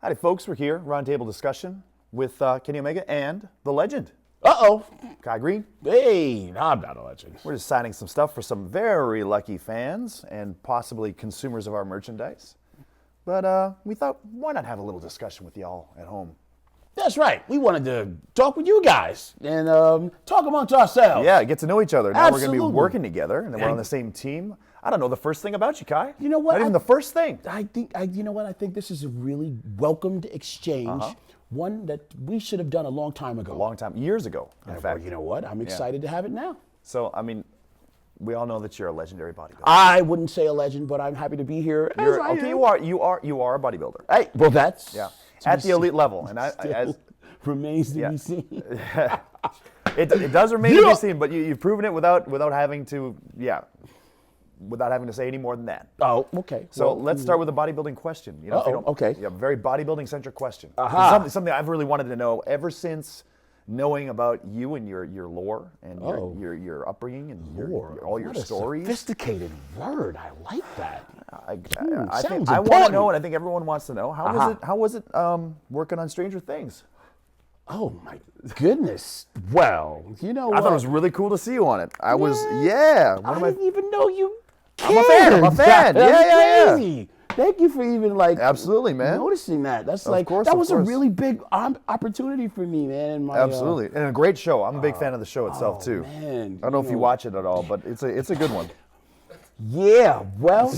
Howdy, folks. We're here, roundtable discussion with Kenny Omega and the legend, Uh-oh. Kai Green. Hey, I'm not a legend. We're just signing some stuff for some very lucky fans and possibly consumers of our merchandise. But we thought, why not have a little discussion with y'all at home? That's right. We wanted to talk with you guys and talk amongst ourselves. Yeah, get to know each other. Now we're going to be Absolutely. working together, and then we're on the same team. I don't know the first thing about you, Kai. You know what? Not even the first thing. You know what? I think this is a really welcomed exchange. One that we should have done a long time ago. A long time, years ago, in Well, fact. you know what? I'm excited to have it now. So, I mean, we all know that you're a legendary bodybuilder. I wouldn't say a legend, but I'm happy to be here. You are a bodybuilder. Hey, well, that's At the elite level, and still remains to be seen. It does remain to be seen, but you've proven it without having to say any more than that. Oh, okay. So let's start with a bodybuilding question. You know, okay. Yeah, very bodybuilding centric question. Aha. Something I've really wanted to know ever since knowing about you and your lore and your upbringing and all your What a stories. Sophisticated word. I like that. I sounds think I want to important. know, and I think everyone wants to know how was it working on Stranger Things? Oh my goodness. Well, you know I what? thought it was really cool to see you on it. I was I didn't even know you I'm a fan. I'm a fan. That's Yeah. crazy. Thank you for even Absolutely, man. noticing that. That's course, that of was a course. really big opportunity for me, man. In my, Absolutely, and a great show. I'm a big fan of the show itself too. Man, I don't know if you watch it at all, but it's a good one. Yeah, well,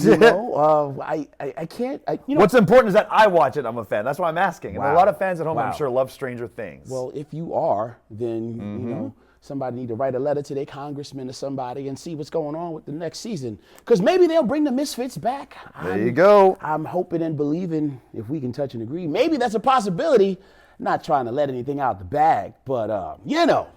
I can't. What's important is that I watch it. I'm a fan. That's why I'm asking. And a Wow. lot of fans at home, Wow. I'm sure, love Stranger Things. Well, if you are, then somebody need to write a letter to their congressman or somebody and see what's going on with the next season. Because maybe they'll bring the Misfits back. There you go. I'm hoping and believing, if we can touch and agree, maybe that's a possibility. Not trying to let anything out the bag, but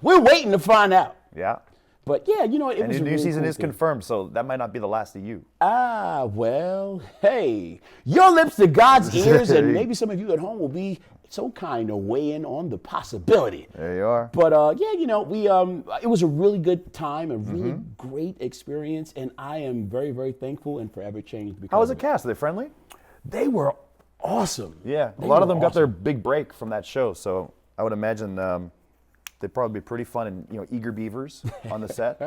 we're waiting to find out. Yeah. But yeah, it And was the a new really season cool is thing. confirmed, so that might not be the last of you. Well, hey, your lips to God's ears, and maybe some of you at home will be so kind of weigh in on the possibility. There you are. But we it was a really good time, a really great experience, and I am very, very thankful and forever changed. Because How was of it cast? Are they friendly? They were awesome. Yeah. They A lot of were them got their awesome. big break from that show, so I would imagine they'd probably be pretty fun and eager beavers on the set,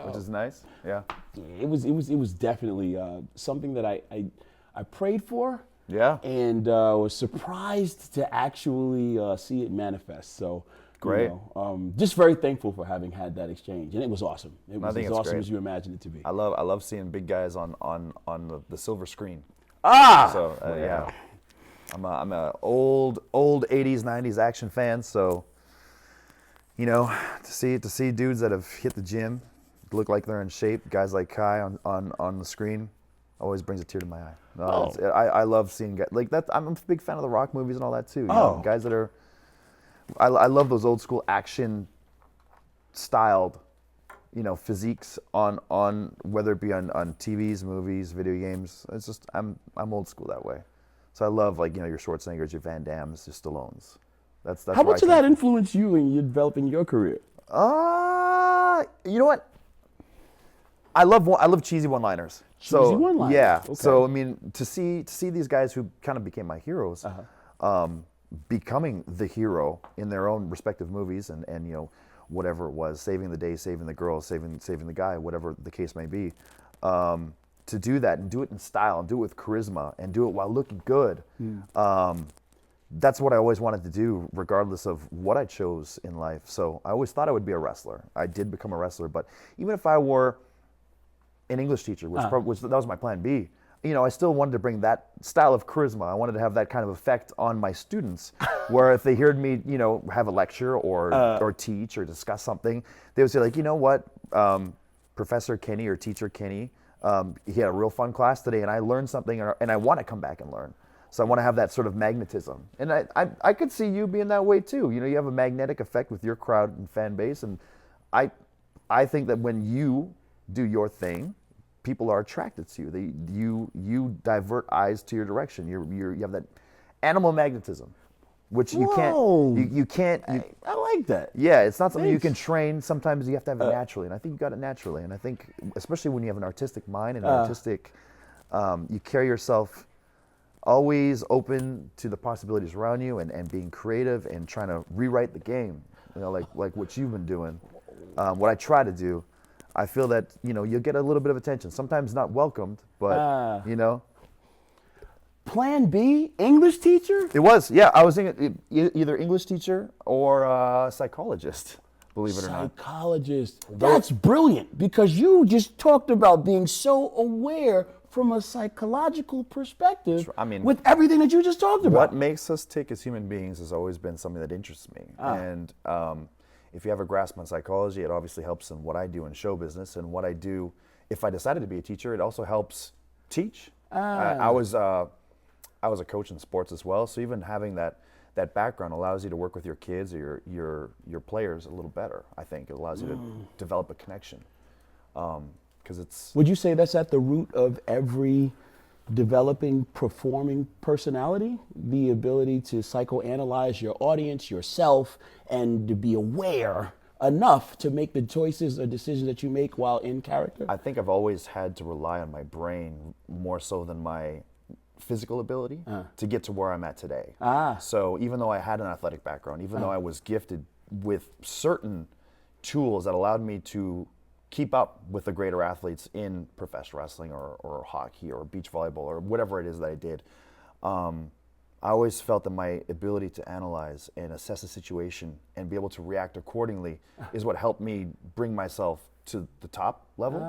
which is nice. Yeah. It was definitely something that I prayed for. Yeah. And was surprised to actually see it manifest. So Great. Just very thankful for having had that exchange, and it was awesome. It was think as it's awesome great. as you imagined it to be. I love seeing big guys on the silver screen. So Yeah, I'm a old 80s 90s action fan, so to see dudes that have hit the gym look like they're in shape, guys like Kai on the screen, always brings a tear to my eye. I love seeing guys like that. I'm a big fan of the Rock movies and all that too. Guys that are I love those old school action styled physiques on whether it be on TVs, movies, video games. It's just I'm old school that way. So I love your Schwarzeneggers, your Van Dammes, your Stallones. That's how much of that influenced you in your developing your career? You know what? I love cheesy one-liners. Cheesy one-liners. Yeah. Okay. So I mean, to see these guys who kind of became my heroes, becoming the hero in their own respective movies, and whatever it was, saving the day, saving the girl, saving the guy, whatever the case may be, to do that and do it in style and do it with charisma and do it while looking good. That's what I always wanted to do, regardless of what I chose in life. So I always thought I would be a wrestler. I did become a wrestler, but even if I were an English teacher, which that was my plan B, I still wanted to bring that style of charisma. I wanted to have that kind of effect on my students, where if they heard me, have a lecture or teach or discuss something, they would say like, Professor Kenny or Teacher Kenny, he had a real fun class today, and I learned something, and I want to come back and learn. So I want to have that sort of magnetism, and I could see you being that way too. You have a magnetic effect with your crowd and fan base, and I think that when you do your thing, people are attracted to you. You divert eyes to your direction. You have that animal magnetism, which you can't. I like that. Yeah, it's not something you can train. Sometimes you have to have it naturally, and I think you got it naturally. And I think, especially when you have an artistic mind and an artistic, you carry yourself always open to the possibilities around you and being creative and trying to rewrite the game, like what you've been doing. What I try to do, I feel that, you'll get a little bit of attention. Sometimes not welcomed, but, Plan B, English teacher? It was, yeah. I was thinking either English teacher or psychologist, believe it or not. Psychologist. That's brilliant, because you just talked about being so aware from a psychological perspective with everything that you just talked about. What makes us tick as human beings has always been something that interests me. And if you have a grasp on psychology, it obviously helps in what I do in show business. And what I do, if I decided to be a teacher, it also helps teach. I was a coach in sports as well, so even having that background allows you to work with your kids or your players a little better. I think it allows you to develop a connection, because it's. Would you say that's at the root of every developing performing personality? The ability to psychoanalyze your audience, yourself, and to be aware enough to make the choices or decisions that you make while in character? I think I've always had to rely on my brain more so than my physical ability to get to where I'm at today. So even though I had an athletic background, even though I was gifted with certain tools that allowed me to keep up with the greater athletes in professional wrestling or hockey or beach volleyball or whatever it is that I did, I always felt that my ability to analyze and assess a situation and be able to react accordingly is what helped me bring myself to the top level.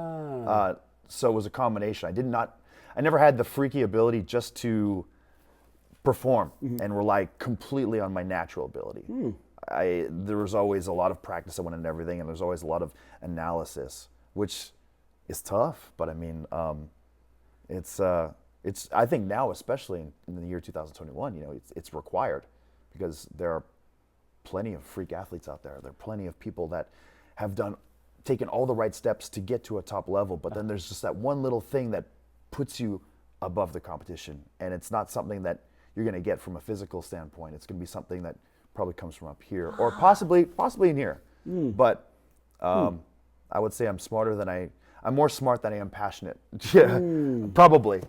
So it was a combination. I never had the freaky ability just to perform and rely completely on my natural ability. There was always a lot of practice that went into everything, and there's always a lot of analysis, which is tough. But I mean, it's I think now, especially in the year 2021, it's required, because there are plenty of freak athletes out there. There are plenty of people that have taken all the right steps to get to a top level, but then there's just that one little thing that puts you above the competition, and it's not something that you're going to get from a physical standpoint. It's going to be something that probably comes from up here, or possibly in here. But I would say I'm more smart than I am passionate. Probably.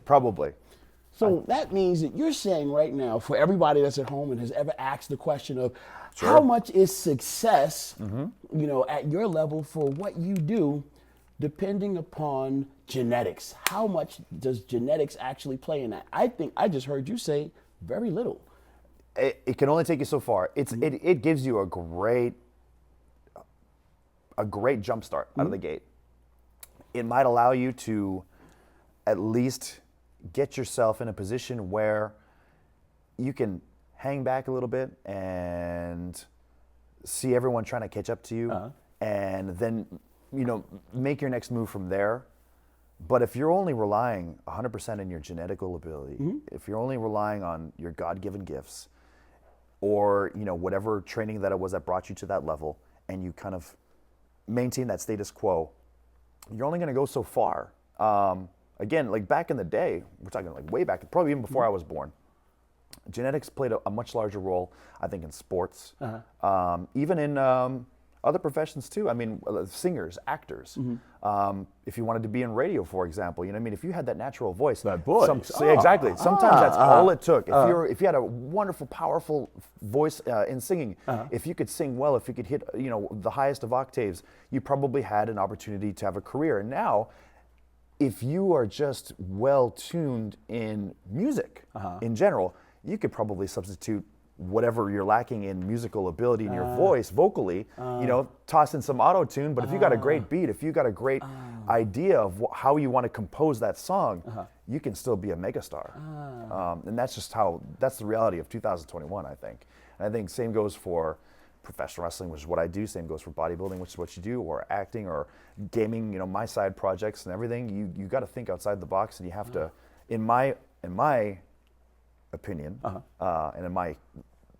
So that means that you're saying right now, for everybody that's at home and has ever asked the question of how much is success, at your level for what you do, depending upon genetics. How much does genetics actually play in that? I think I just heard you say very little. It can only take you so far. It gives you a great jump start out of the gate. It might allow you to at least get yourself in a position where you can hang back a little bit and see everyone trying to catch up to you, and then make your next move from there. But if you're only relying 100% on your genetical ability, if you're only relying on your God-given gifts, or whatever training that it was that brought you to that level, and you kind of maintain that status quo, you're only going to go so far. Again, like back in the day, we're talking like way back, probably even before I was born, genetics played a much larger role, I think, in sports, even in other professions too. I mean, singers, actors. If you wanted to be in radio, for example, if you had that natural voice, that voice. Exactly. Sometimes that's all it took. If you had a wonderful, powerful voice in singing, if you could sing well, if you could hit, the highest of octaves, you probably had an opportunity to have a career. And now, if you are just well tuned in music in general, you could probably substitute whatever you're lacking in musical ability in your voice vocally, toss in some auto-tune, but if you got a great beat, if you got a great idea of how you want to compose that song, you can still be a megastar. And that's the reality of 2021, I think. And I think same goes for professional wrestling, which is what I do, same goes for bodybuilding, which is what you do, or acting, or gaming, my side projects and everything. You got to think outside the box, and you have to, in my opinion, and in my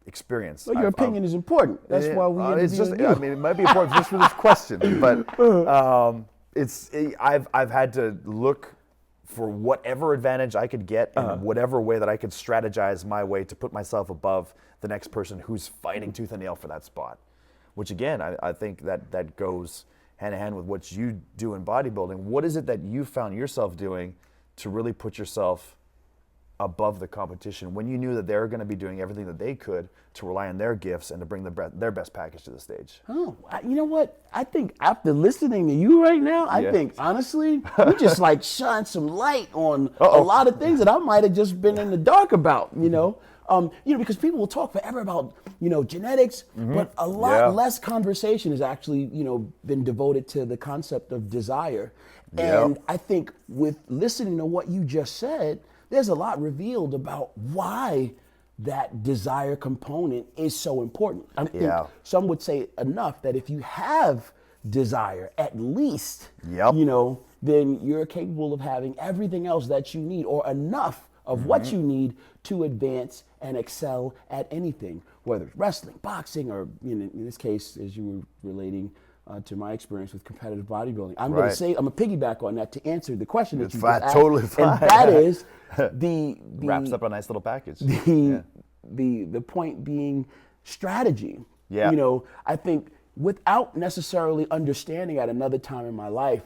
experience. Well, your opinion is important. That's why we interviewed you. It might be important just for this question, but I've had to look for whatever advantage I could get in whatever way that I could strategize my way to put myself above the next person who's fighting tooth and nail for that spot. Which again, I think that goes hand in hand with what you do in bodybuilding. What is it that you found yourself doing to really put yourself above the competition when you knew that they were going to be doing everything that they could to rely on their gifts and to bring their best package to the stage? Oh, you know what? I think after listening to you right now, I think honestly, you just like shine some light on a lot of things that I might have just been in the dark about, you know? Because people will talk forever about, genetics, but a lot less conversation has actually, been devoted to the concept of desire. And I think with listening to what you just said, there's a lot revealed about why that desire component is so important. I think some would say enough that if you have desire, at least, then you're capable of having everything else that you need or enough of what you need to advance and excel at anything, whether it's wrestling, boxing, or in this case, as you were relating to my experience with competitive bodybuilding. I'm going to piggyback on that to answer the question that you just asked. Totally fine. And that is the wraps up a nice little package. The point being strategy. Yeah. I think without necessarily understanding at another time in my life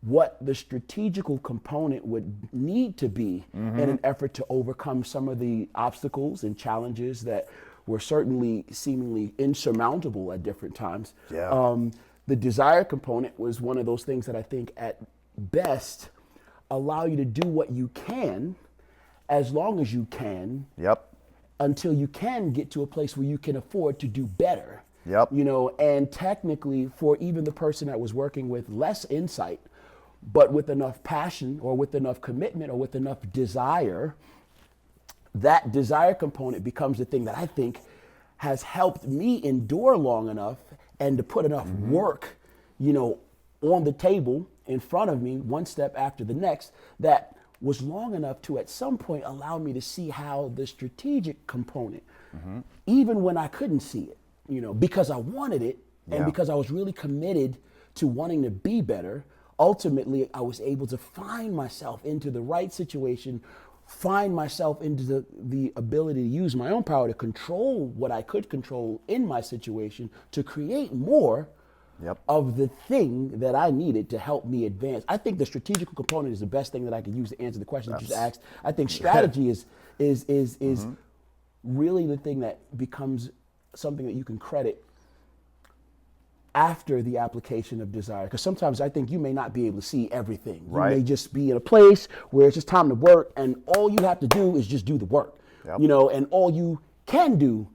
what the strategical component would need to be in an effort to overcome some of the obstacles and challenges that were certainly seemingly insurmountable at different times. The desire component was one of those things that I think at best allow you to do what you can as long as you can until you can get to a place where you can afford to do better. And technically for even the person that was working with less insight, but with enough passion or with enough commitment or with enough desire, that desire component becomes the thing that I think has helped me endure long enough and to put enough work, on the table in front of me, one step after the next, that was long enough to at some point allow me to see how the strategic component, even when I couldn't see it, because I wanted it and because I was really committed to wanting to be better, ultimately I was able to find myself into the right situation, find myself into the ability to use my own power to control what I could control in my situation to create more of the thing that I needed to help me advance. I think the strategical component is the best thing that I could use to answer the question that you just asked. I think strategy is really the thing that becomes something that you can credit after the application of desire. Because sometimes I think you may not be able to see everything. You may just be in a place where it's just time to work and all you have to do is just do the work. And all you can do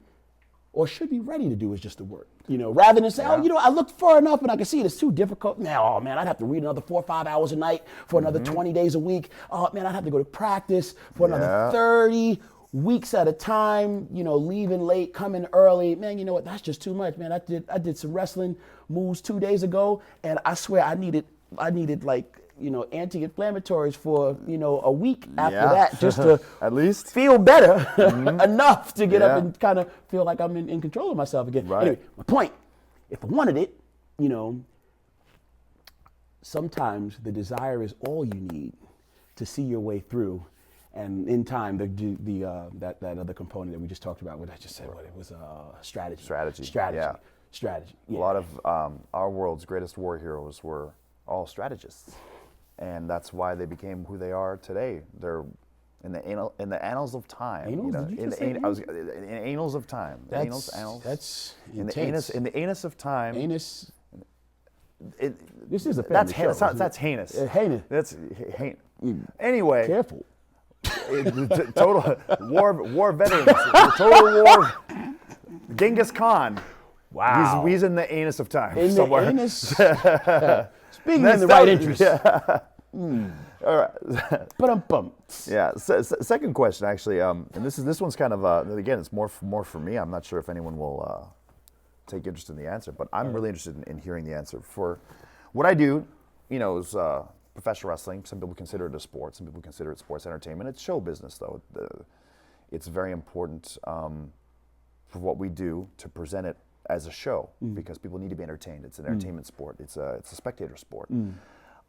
or should be ready to do is just the work. Rather than say, I looked far enough and I can see it, it's too difficult. Now, man, I'd have to read another 4 or 5 hours a night for another 20 days a week. Oh man, I'd have to go to practice for another 30 weeks at a time, leaving late, coming early. Man, you know what? That's just too much, man. I did some wrestling moves 2 days ago, and I swear I needed like, anti-inflammatories for, a week after that, just to at least feel better enough to get up and kind of feel like I'm in control of myself again. Anyway, my point, if I wanted it, sometimes the desire is all you need to see your way through. And in time, that other component that we just talked about, what I just said, what it was, strategy. Yeah. Yeah. A lot of our world's greatest war heroes were all strategists, and that's why they became who they are today. They're in the annals of time. Annals? In annals of time. That's in intense. the anus of time. Anus. This is a that's family heinous. show, That's heinous. Heinous. That's heinous. Anyway. Careful. Total war veterans. Total war. Genghis Khan. Wow. He's in the anus of time in somewhere. The anus. Speaking in the right interest. All right. Ba-dum-bum. Yeah. Second question, actually, and this one's kind of again, it's more for me. I'm not sure if anyone will take interest in the answer, but I'm really interested in hearing the answer. For what I do, is professional wrestling. Some people consider it a sport. Some people consider it sports entertainment. It's show business, though. It's very important for what we do to present it as a show because people need to be entertained. It's an entertainment sport. It's a spectator sport.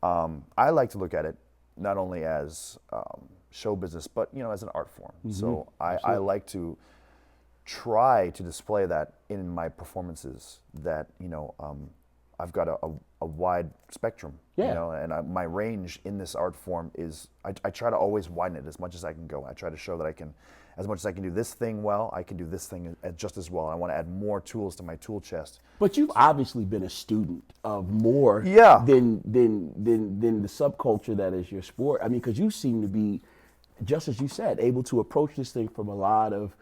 I like to look at it not only as show business, but as an art form. So I like to try to display that in my performances. That I've got a wide spectrum, Yeah. you know, and my range in this art form is, I try to always widen it as much as I can go. I try to show that I can, as much as I can do this thing well, I can do this thing just as well. I want to add more tools to my tool chest. But you've obviously been a student of more Yeah. than the subculture that is your sport. I mean, because you seem to be, just as you said, able to approach this thing from a lot of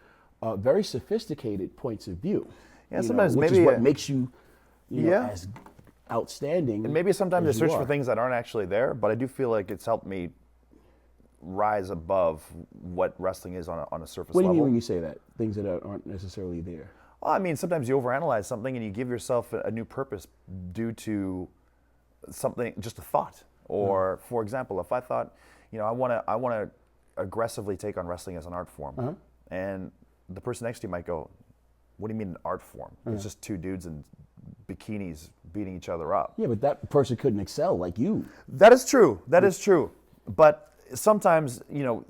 very sophisticated points of view. Yeah, sometimes which maybe is what makes you, Yeah. as outstanding. And maybe sometimes I as you search for are. things that aren't actually there, but I do feel like it's helped me rise above what wrestling is on a surface What do you level. mean when you say that? Things that aren't necessarily there. Well, I mean, sometimes you overanalyze something and you give yourself a new purpose due to something, just a thought. Or, for example, if I thought, you know, I want to aggressively take on wrestling as an art form, and the person next to you might go, "What do you mean an art form? It's just two dudes in bikinis beating each other up." Yeah, but that person couldn't excel like you. That is true. That is true. But sometimes, you know,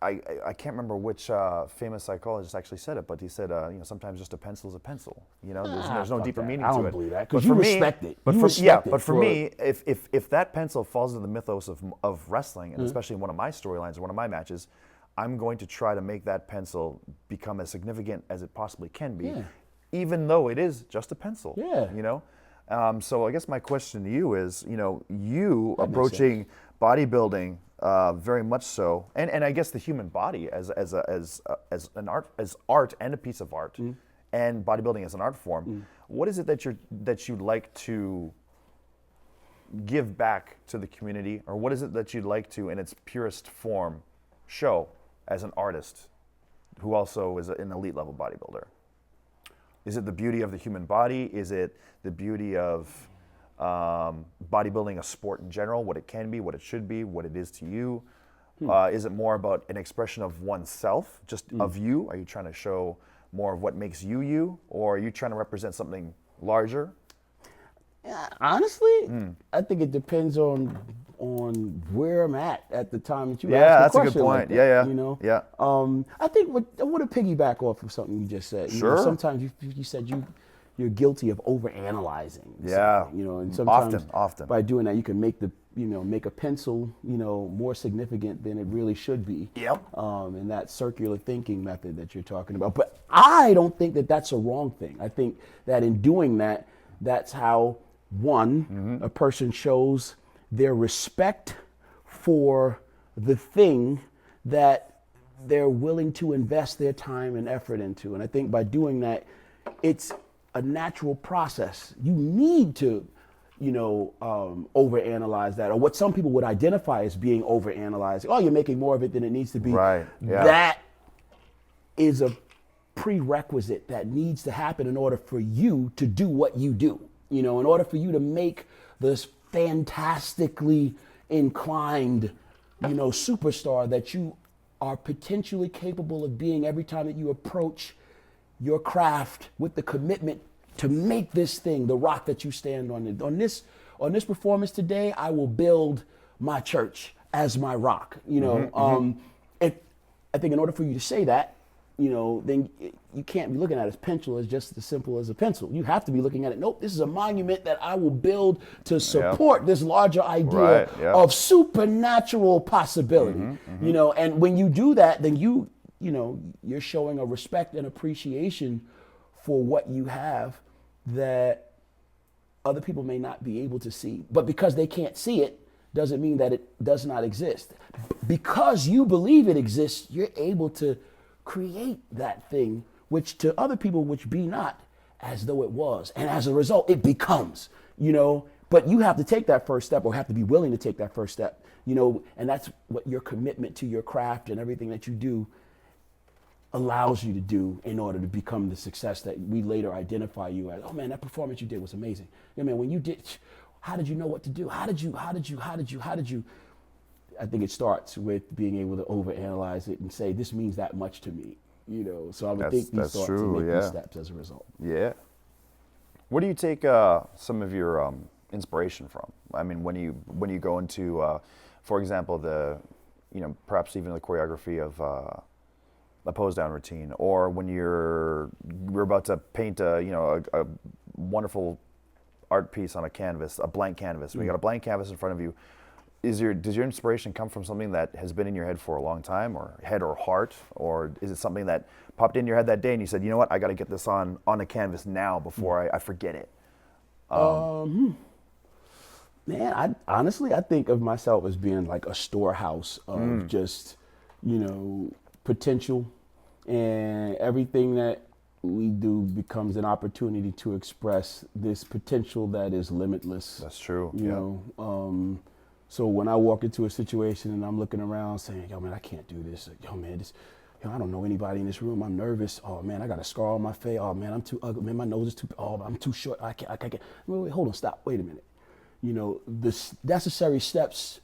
I can't remember which famous psychologist actually said it, but he said, you know, sometimes just a pencil is a pencil. You know, there's no fuck deeper that. meaning I to don't it. believe that, But 'cause you for me- respect it. But You for, respect it but for for- me, if that pencil falls into the mythos of wrestling, and especially in one of my storylines or one of my matches, I'm going to try to make that pencil become as significant as it possibly can be, Yeah. even though it is just a pencil. Yeah. You know. So I guess my question to you is, you know, you That makes approaching bodybuilding very much so, and I guess the human body as art and a piece of art, and bodybuilding as an art form. What is it that you'd like to give back to the community, or what is it that you'd like to, in its purest form, show as an artist who also is an elite level bodybuilder? Is it the beauty of the human body? Is it the beauty of bodybuilding, a sport in general, what it can be, what it should be, what it is to you? Is it more about an expression of oneself, just of you? Are you trying to show more of what makes you you, or are you trying to represent something larger? Yeah, honestly, I think it depends on where I'm at the time that you Yeah, ask that's a a good question like point. that, Yeah. You know. Yeah. I think I want to piggyback off of something you just said. You know, Sure. sometimes you said you're guilty of overanalyzing. Yeah. You know, and sometimes Often. by doing that you can make make a pencil, you know, more significant than it really should be. Yep. And that circular thinking method that you're talking about. But I don't think that that's a wrong thing. I think that in doing that, that's how a person shows their respect for the thing that they're willing to invest their time and effort into. And I think by doing that, it's a natural process. You need to, overanalyze that, or what some people would identify as being overanalyzed. Oh, you're making more of it than it needs to be. Right, yeah. That is a prerequisite that needs to happen in order for you to do what you do. In order for you to make this fantastically inclined, superstar that you are potentially capable of being every time that you approach your craft with the commitment to make this thing the rock that you stand on. On this performance today, I will build my church as my rock. And I think in order for you to say that, then you can't be looking at a pencil as just as simple as a pencil. You have to be looking at it. Nope, this is a monument that I will build to support this larger idea of supernatural possibility. And when you do that, then you're showing a respect and appreciation for what you have that other people may not be able to see. But because they can't see it, doesn't mean that it does not exist. Because you believe it exists, you're able to create that thing, which to other people which be not, as though it was. And as a result, it becomes, but you have to take that first step, or have to be willing to take that first step, and that's what your commitment to your craft and everything that you do allows you to do in order to become the success that we later identify you as. Oh man, that performance you did was amazing. Yeah, man, when you did, how did you know what to do? How did you? I think it starts with being able to overanalyze it and say, this means that much to me, So I would think these thoughts and make these steps as a result. Yeah. Where do you take some of your inspiration from? I mean, when you go into, for example, perhaps even the choreography of a pose down routine, or when we're about to paint a wonderful art piece on a canvas, a blank canvas, when you got a blank canvas in front of you, does your inspiration come from something that has been in your head for a long time, or head or heart, or is it something that popped in your head that day and you said, you know what, I got to get this on a canvas now before I forget it? Man, I think of myself as being like a storehouse of just, potential, and everything that we do becomes an opportunity to express this potential that is limitless. That's true. You know, so when I walk into a situation and I'm looking around saying, yo, man, I can't do this. Yo, man, I don't know anybody in this room. I'm nervous. Oh, man, I got a scar on my face. Oh, man, I'm too ugly. Man, my nose is too, I'm too short. I can't. Wait, hold on, stop. Wait a minute. The necessary steps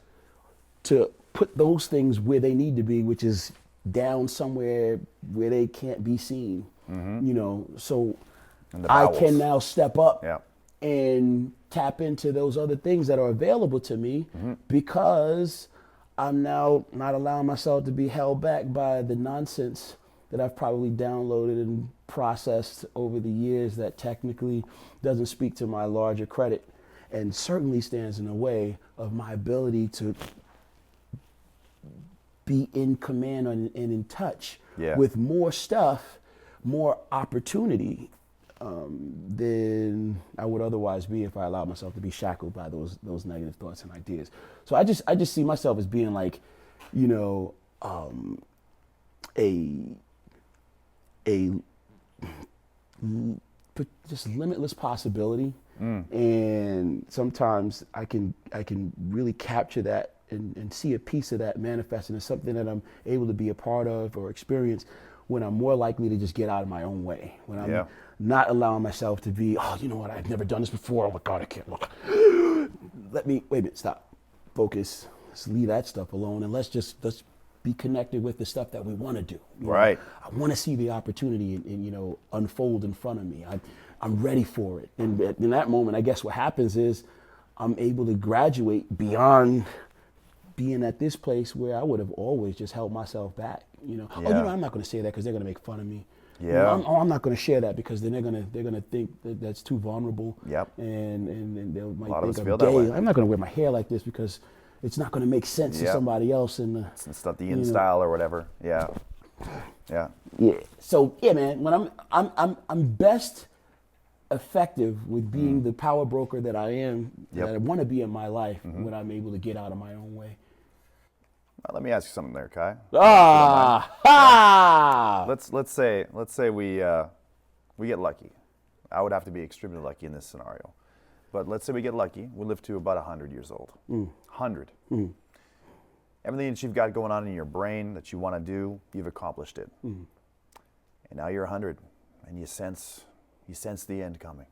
to put those things where they need to be, which is down somewhere where they can't be seen. So I can now step up and tap into those other things that are available to me because I'm now not allowing myself to be held back by the nonsense that I've probably downloaded and processed over the years that technically doesn't speak to my larger credit and certainly stands in the way of my ability to be in command and in touch with more stuff, more opportunity than I would otherwise be if I allowed myself to be shackled by those negative thoughts and ideas. So I just see myself as being like, just limitless possibility. And sometimes I can really capture that and see a piece of that manifesting as something that I'm able to be a part of or experience when I'm more likely to just get out of my own way. When I'm not allowing myself to be, oh, you know what, I've never done this before. Oh my God, I can't look. Wait a minute, stop, focus, let's leave that stuff alone and let's be connected with the stuff that we want to do. Right. I want to see the opportunity and unfold in front of me. I'm ready for it. And in that moment, I guess what happens is I'm able to graduate beyond being at this place where I would have always just held myself back. I'm not going to say that because they're going to make fun of me. I'm not going to share that because then they're going to think that that's too vulnerable. And they might think I'm gay. I'm not going to wear my hair like this because it's not going to make sense to somebody else. And it's not the in style or whatever. Yeah. So man, when I'm best effective with being the power broker that I am, that I want to be in my life when I'm able to get out of my own way. Let me ask you something there, Kai. Let's say we get lucky. I would have to be extremely lucky in this scenario. But let's say we get lucky. We live to about 100 years old. 100. Everything that you've got going on in your brain that you want to do, you've accomplished it. And now you're 100 and you sense the end coming.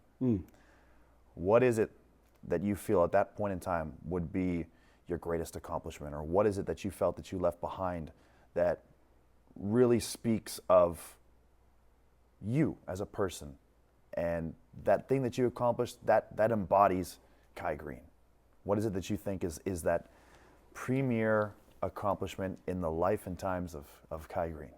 What is it that you feel at that point in time would be your greatest accomplishment? Or what is it that you felt that you left behind that really speaks of you as a person? And that thing that you accomplished, that embodies Kai Green. What is it that you think is that premier accomplishment in the life and times of Kai Green?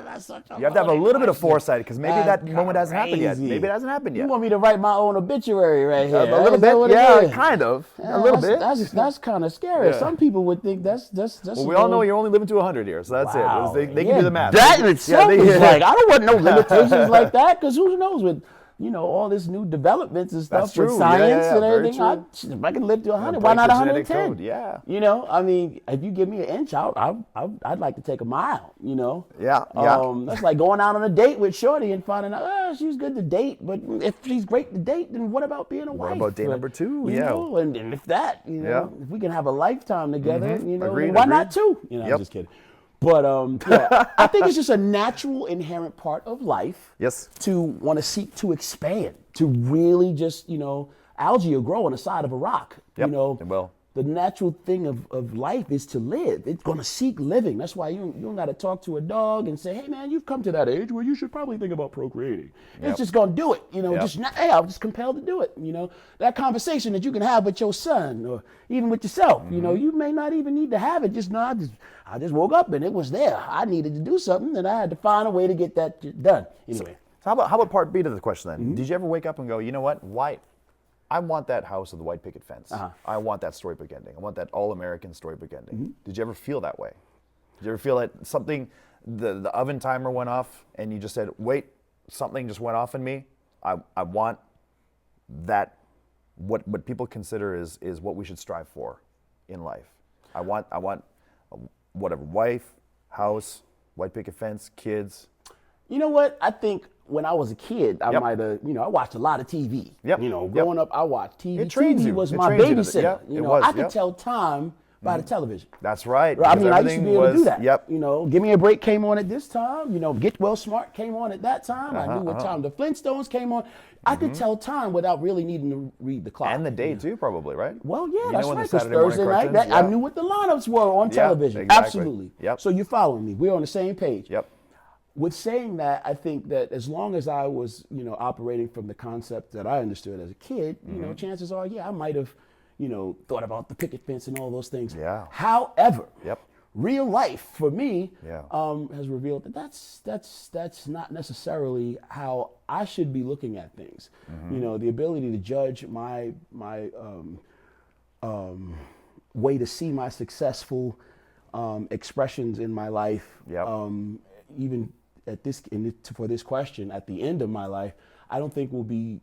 That's such a you have to have a little bit of foresight because maybe that's that moment hasn't happened yet. Maybe it hasn't happened yet. You want me to write my own obituary right here? A little bit, yeah, kind of. A little bit. That's kind of scary. Yeah. Some people would think that's Well, we all know you're only living to 100 years, so that's it. They can do the math. That in itself is like, I don't want no limitations like that because who knows with all this new developments and stuff with science and everything. If I can live to 100, why not 110? Yeah. If you give me an inch, I'd like to take a mile. Yeah. That's like going out on a date with Shorty and finding out, she was good to date, but if she's great to date, then what about being a wife? What about date number 2? And if that, if we can have a lifetime together, Agreed, why not 2? I'm just kidding. But I think it's just a natural, inherent part of life to want to seek to expand, to really just, algae will grow on the side of a rock. It will. The natural thing of life is to live. It's going to seek living. That's why you don't got to talk to a dog and say, hey, man, you've come to that age where you should probably think about procreating. It's just going to do it. I'm just compelled to do it. That conversation that you can have with your son or even with yourself, you may not even need to have it. I just woke up and it was there. I needed to do something and I had to find a way to get that done. Anyway. So how about part B to the question then? Did you ever wake up and go, you know what? Why? I want that house with the white picket fence. I want that storybook ending. I want that all-American storybook ending. Did you ever feel that way? Did you ever feel that something, the oven timer went off and you just said, wait, something just went off in me? I want that, what people consider is what we should strive for in life. I want whatever, wife, house, white picket fence, kids. You know what? I think when I was a kid, I might have, I watched a lot of TV. Growing up, I watched TV. It trains TV you. was It my trains you to- babysitter. I could tell time by the television. That's right. I mean, because I used to be able to do that. Yep. Give Me a Break came on at this time. Get Well Smart came on at that time. I knew what time the Flintstones came on. I could tell time without really needing to read the clock. And the day too, probably, right? Well, yeah, You that's know when right. the Because Saturday morning Thursday night, cartoons- I knew what the lineups were on television. exactly. Absolutely. Yep. So you're following me. We're on the same page. Yep. With saying that, I think that as long as I was, operating from the concept that I understood as a kid, chances are, I might have, thought about the picket fence and all those things. Yeah. However, Yep. real life for me Yeah. has revealed that that's not necessarily how I should be looking at things. The ability to judge my way to see my successful expressions in my life, Yep. even at for this question, at the end of my life, I don't think will be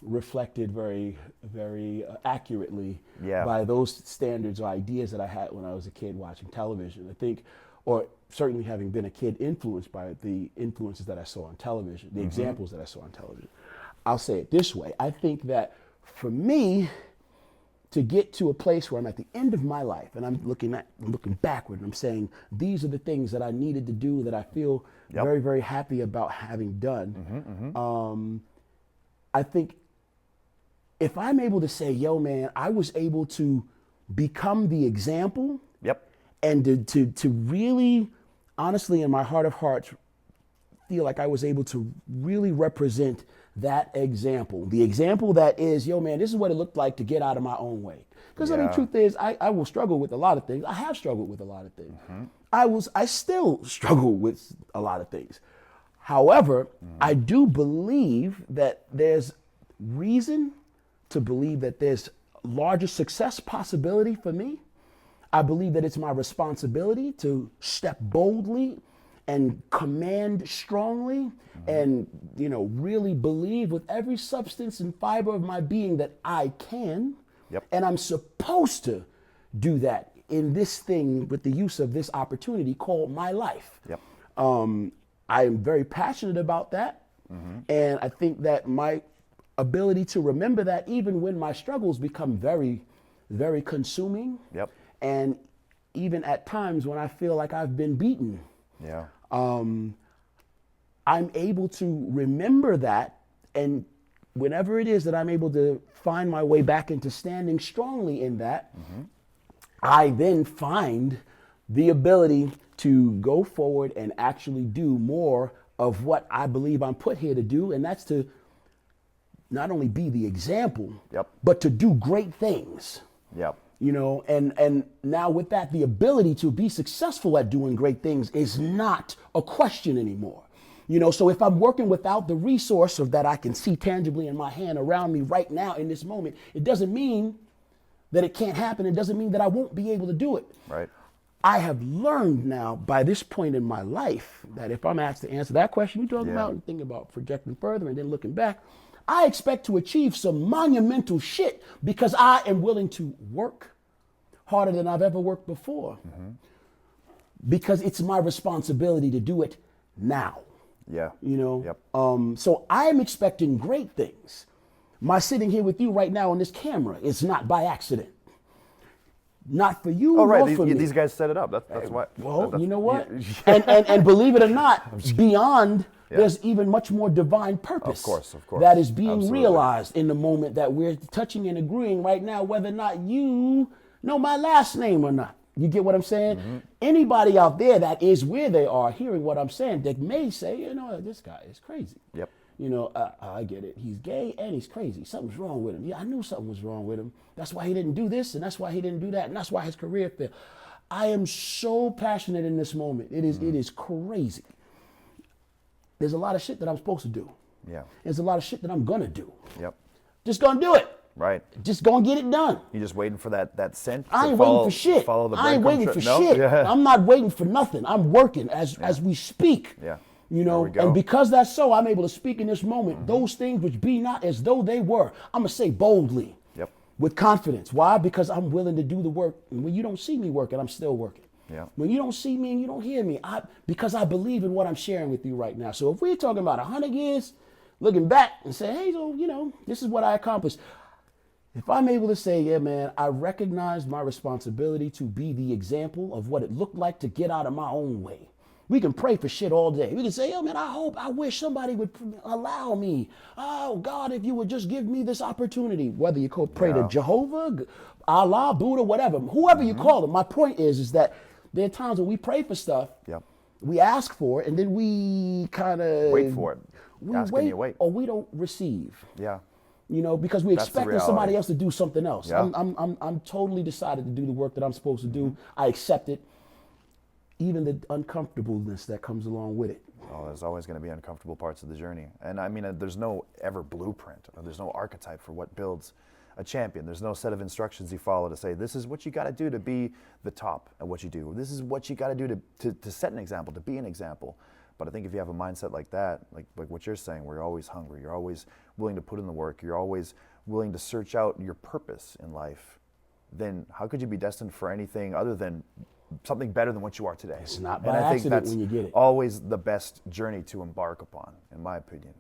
reflected very, very accurately by those standards or ideas that I had when I was a kid watching television. I think, or certainly having been a kid influenced by the influences that I saw on television, the examples that I saw on television. I'll say it this way. I think that for me, to get to a place where I'm at the end of my life and I'm looking backward and I'm saying, these are the things that I needed to do that I feel very, very happy about having done. I think if I'm able to say, yo, man, I was able to become the example and to really, honestly, in my heart of hearts, feel like I was able to really represent that example. The example that is, yo, man, this is what it looked like to get out of my own way. Because the truth is, I will struggle with a lot of things. I have struggled with a lot of things. I still struggle with a lot of things. However, I do believe that there's reason to believe that there's larger success possibility for me. I believe that it's my responsibility to step boldly and command strongly and, really believe with every substance and fiber of my being that I can. And I'm supposed to do that in this thing with the use of this opportunity called my life. I am very passionate about that. And I think that my ability to remember that even when my struggles become very, very consuming. And even at times when I feel like I've been beaten. I'm able to remember that, and whenever it is that I'm able to find my way back into standing strongly in that, I then find the ability to go forward and actually do more of what I believe I'm put here to do, and that's to not only be the example, but to do great things. And now with that, the ability to be successful at doing great things is not a question anymore. So if I'm working without the resource of that I can see tangibly in my hand around me right now in this moment, it doesn't mean that it can't happen. It doesn't mean that I won't be able to do it. I have learned now by this point in my life that if I'm asked to answer that question you're talking about and thinking about projecting further and then looking back, I expect to achieve some monumental shit because I am willing to work harder than I've ever worked before. Because it's my responsibility to do it now. So I am expecting great things. My sitting here with you right now on this camera is not by accident. Not for you. Oh, right. Nor for me. These guys set it up. That's why. Well, you know what? And believe it or not, beyond, there's even much more divine purpose. Of course. That is being realized in the moment that we're touching and agreeing right now, whether or not you know my last name or not. You get what I'm saying? Anybody out there that is where they are hearing what I'm saying, they may say, this guy is crazy. I get it. He's gay and he's crazy. Something's wrong with him. Yeah, I knew something was wrong with him. That's why he didn't do this, and that's why he didn't do that, and that's why his career failed. I am so passionate in this moment. It is crazy. there's a lot of shit that I'm supposed to do. Yeah. There's a lot of shit that I'm gonna do. Yep. Just gonna do it. Right. Just gonna get it done. You just waiting for that scent? I ain't waiting for shit. Follow the I ain't waiting for no? shit. Yeah. I'm not waiting for nothing. I'm working as we speak. Yeah. You There know, we go. and because that's so, I'm able to speak in this moment. Those things which be not as though they were, I'm gonna say boldly. Yep. With confidence. Why? Because I'm willing to do the work. And when you don't see me working, I'm still working. Yeah. When you don't see me and you don't hear me, because I believe in what I'm sharing with you right now. So if we're talking about 100 years, looking back and say, hey, so, you know, this is what I accomplished. If I'm able to say, yeah, man, I recognize my responsibility to be the example of what it looked like to get out of my own way. We can pray for shit all day. We can say, oh, man, I wish somebody would allow me. Oh, God, if you would just give me this opportunity. Whether you pray to Jehovah, Allah, Buddha, whatever, whoever you call them. My point is that there are times when we pray for stuff, we ask for it, and then we kind of wait for it. We Ask and you wait. Or we don't receive. Yeah. You know, because we That's the expecting somebody reality. else to do something else. Yeah. I'm totally decided to do the work that I'm supposed to do. I accept it, even the uncomfortableness that comes along with it. Oh, there's always going to be uncomfortable parts of the journey. And I mean, there's no ever blueprint, or there's no archetype for what builds a champion. There's no set of instructions you follow to say, this is what you got to do to be the top at what you do. This is what you got to do to set an example, to be an example. But I think if you have a mindset like that, like what you're saying, where you're always hungry, you're always willing to put in the work, you're always willing to search out your purpose in life, then how could you be destined for anything other than something better than what you are today? It's not by and I think accident that's when you get it. always the best journey to embark upon, in my opinion.